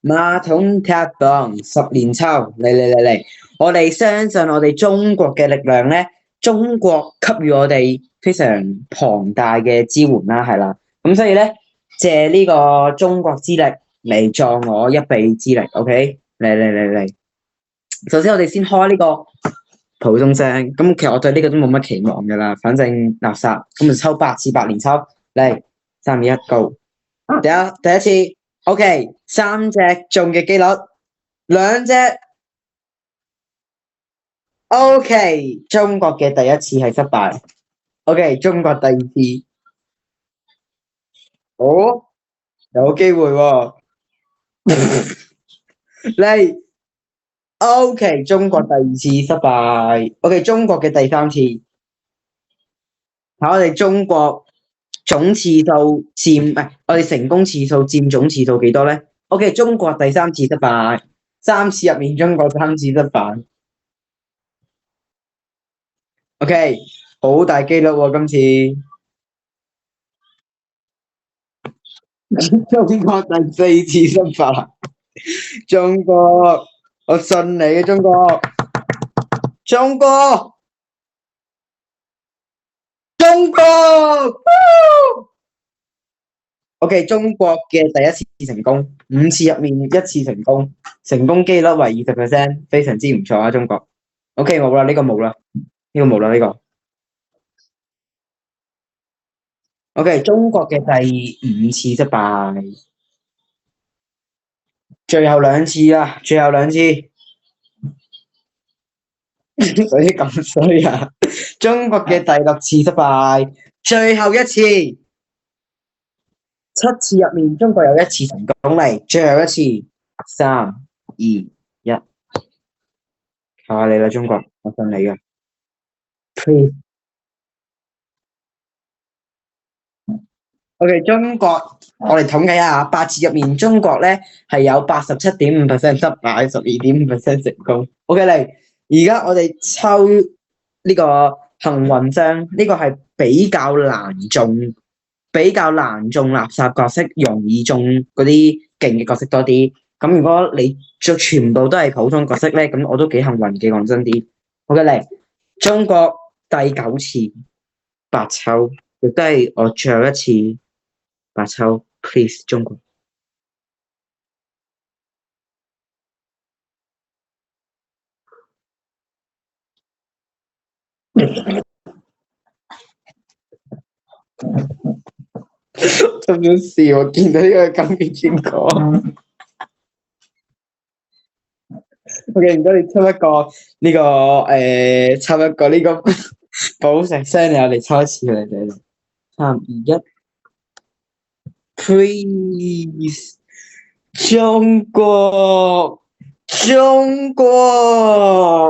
馬桶踢檔10年抽，嚟！我哋相信我哋中國嘅力量咧，中國給予我哋非常龐大嘅支援啦，係啦。咁所以咧，借呢個中國之力嚟助我一臂之力，OK？嚟！首先我哋先開呢個普通聲，咁其實我對呢個都冇乜期望噶啦，反正垃圾，咁就抽8次8連抽，嚟3、2、1 ，Go！第一次 ，OK， 3隻中嘅機率，2隻 ，OK， 中國嘅第一次係失敗 ，OK， 中國第二次，哦，有機會喎，嚟，OK， 中國第二次失敗，OK， 中國嘅第三次，睇我哋中國總次數佔，唔係我哋成功次數佔總次數幾多咧 ？OK， 中國第三次失敗，3次入面中國3次失敗。OK， 好大機率喎，今次。中國第4次失敗，中國，我信你嘅中國。OK， 中國嘅第一次成功，5次入面1次成功，成功機率為20%，非常之唔錯啊！中國。OK， 冇啦，呢個冇啦，呢個。OK， 中國嘅第5次失敗，最後2次啦，最後2次，使咁衰啊！中國嘅第6次失敗，最後1次，7次入面中國有1次成功嚟，最後1次，3、2、1，靠下你啦，中國，我信你噶。OK， 中國，我哋統計下8次入面，中國咧係有87.5% 失敗，12.5% 成功。OK，嚟，而家我哋抽呢個幸運箱，呢個係比較難中垃圾角色，容易中嗰啲勁嘅角色多啲。咁如果你做全部都係普通角色咧，咁我都幾幸運嘅，講真啲。OK，嚟，中國第9次8抽，亦都係我最後1次。8抽 ，please 中國。咁樣笑，我見到呢個金嘅邊個？OK，唔該你抽一個呢個抽一個呢個寶石箱，我哋抽一次嚟3、2、1。Please， 中國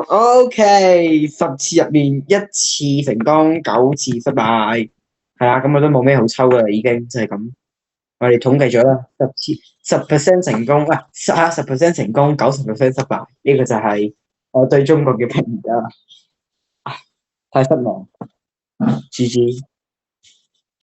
，OK， 10次入面1次成功，9次失敗，係啦，咁我都冇咩好抽噶啦，已經就係咁。我哋統計咗啦，10% 成功，10% 成功，90% 失敗，呢個就係我對中國嘅評價，太失望。GG。